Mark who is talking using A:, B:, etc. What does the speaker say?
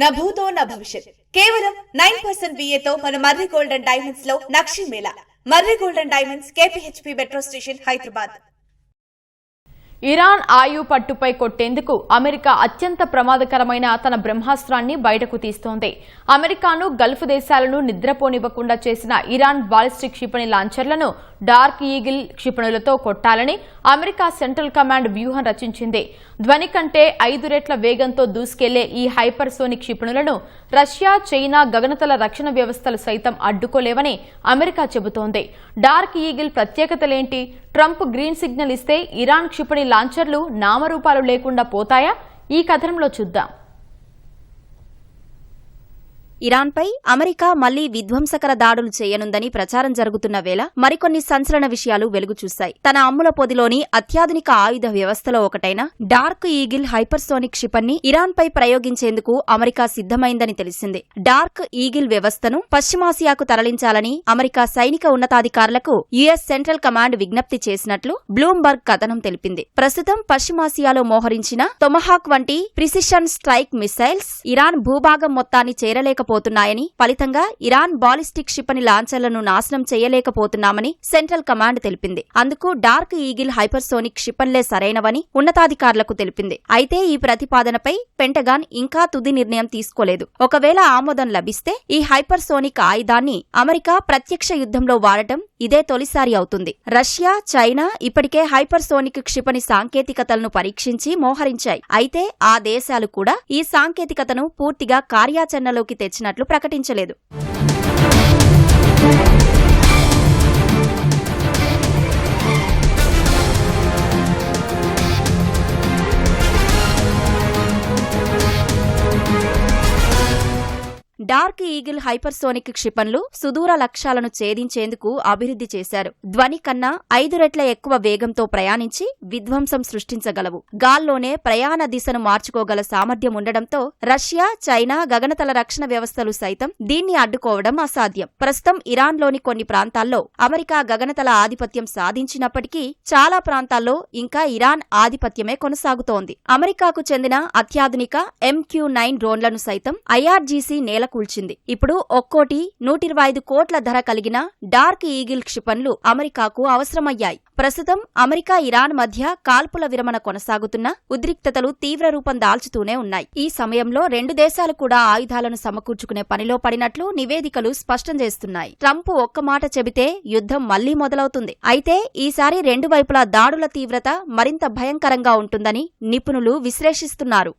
A: నా భూతో నా భవిష్యత్. కేవలం 9% VAతో మన మర్రి గోల్డ్ అండ్ డైమండ్స్ లో నక్షి మేళా. Marri gold and diamonds, KPHP metro station, Hyderabad.
B: Iran ఆయు పట్టుపై కొట్టేందుకు అమెరికా అత్యంత ప్రమాదకరమైన తన బ్రహ్మాస్త్రాన్ని బయటకు తీస్తోంది. అమెరికాను గల్ఫ్ దేశాలను నిద్రపోనివ్వకుండా చేసిన ఇరాన్ బాలిస్టిక్ క్షిపణి లాంచర్లను డార్క్ ఈగిల్ క్షిపణులతో కొట్టాలని అమెరికా సెంట్రల్ కమాండ్ వ్యూహం రచించింది. ధ్వని కంటే 5 రెట్ల వేగంతో దూసుకెళ్లే ఈ హైపర్సోనిక్ క్షిపణులను రష్యా, చైనా గగనతల రక్షణ వ్యవస్థలు సైతం అడ్డుకోలేవని అమెరికా చెబుతోంది. డార్క్ ఈగిల్ ప్రత్యేకతలేంటి? ట్రంప్ గ్రీన్ సిగ్నల్ ఇస్తే ఇరాన్ క్షిపణి లాంచర్లు నామరూపాలు లేకుండా పోతాయా? ఈ కథనంలో చూద్దాం.
C: ఇరాన్పై అమెరికా మళ్లీ విధ్వంసకర దాడులు చేయనుందని ప్రచారం జరుగుతున్న వేళ మరికొన్ని సంచలన విషయాలు వెలుగుచూశాయి. తన అమ్ముల పొదిలోని అత్యాధునిక ఆయుధ వ్యవస్థలో ఒకటైన డార్క్ ఈగిల్ హైపర్సోనిక్ క్షిపణిని ఇరాన్పై ప్రయోగించేందుకు అమెరికా సిద్ధమైందని తెలిసింది. డార్క్ ఈగిల్ వ్యవస్థను పశ్చిమాసియాకు తరలించాలని అమెరికా సైనిక ఉన్నతాధికారులకు యుఎస్ సెంట్రల్ కమాండ్ విజ్ఞప్తి చేసినట్లు బ్లూంబర్గ్ కథనం తెలిపింది. ప్రస్తుతం పశ్చిమాసియాలో మోహరించిన టొమహాక్ వంటి ప్రిసిషన్ స్ట్రైక్ మిసైల్స్ ఇరాన్ భూభాగం మొత్తాన్ని చేరలేక పోతున్నాయని, ఫలితంగా ఇరాన్ బాలిస్టిక్ క్షిపణి లాంచర్లను నాశనం చేయలేకపోతున్నామని సెంట్రల్ కమాండ్ తెలిపింది. అందుకు డార్క్ ఈగిల్ హైపర్సోనిక్ క్షిపణులే సరైనవని ఉన్నతాధికారులకు తెలిపింది. అయితే ఈ ప్రతిపాదనపై పెంటగాన్ ఇంకా తుది నిర్ణయం తీసుకోలేదు. ఒకవేళ ఆమోదం లభిస్తే ఈ హైపర్సోనిక్ ఆయుధాన్ని అమెరికా ప్రత్యక్ష యుద్ధంలో వాడటం ఇదే తొలిసారి అవుతుంది. రష్యా, చైనా ఇప్పటికే హైపర్సోనిక్ క్షిపణి సాంకేతికతలను పరీక్షించి మోహరించాయి. అయితే ఆ దేశాలు కూడా ఈ సాంకేతికతను పూర్తిగా కార్యాచరణలోకి తెచ్చినట్లు ప్రకటించలేదు. డార్క్ ఈగిల్ హైపర్సోనిక్ క్షిపణులు సుదూర లక్ష్యాలను ఛేదించేందుకు అభివృద్ధి చేశారు. ధ్వని కన్నా 5 రెట్ల ఎక్కువ వేగంతో ప్రయాణించి విధ్వంసం సృష్టించగలవు. గాల్లోనే ప్రయాణ దిశను మార్చుకోగల సామర్థ్యం ఉండడంతో రష్యా, చైనా గగనతల రక్షణ వ్యవస్థలు సైతం దీన్ని అడ్డుకోవడం అసాధ్యం. ప్రస్తుతం ఇరాన్లోని కొన్ని ప్రాంతాల్లో అమెరికా గగనతల ఆధిపత్యం సాధించినప్పటికీ చాలా ప్రాంతాల్లో ఇంకా ఇరాన్ ఆధిపత్యమే కొనసాగుతోంది. అమెరికాకు చెందిన అత్యాధునిక MQ-9 డ్రోన్లను సైతం IRGC నేలకు కూల్చింది. ఇప్పుడు ఒక్కోటి 125 కోట్ల ధర కలిగిన డార్క్ ఈగిల్ క్షిపణులు అమెరికాకు అవసరమయ్యాయి. ప్రస్తుతం అమెరికా, ఇరాన్ మధ్య కాల్పుల విరమణ కొనసాగుతున్న ఉద్రిక్తతలు తీవ్ర రూపం దాల్చుతూనే ఉన్నాయి. ఈ సమయంలో రెండు దేశాలు కూడా ఆయుధాలను సమకూర్చుకునే పనిలో పడినట్లు నివేదికలు స్పష్టం చేస్తున్నాయి. ట్రంప్ ఒక్క మాట చెబితే యుద్ధం మళ్లీ మొదలవుతుంది. అయితే ఈసారి రెండు వైపులా దాడుల తీవ్రత మరింత భయంకరంగా ఉంటుందని నిపుణులు విశ్లేషిస్తున్నారు.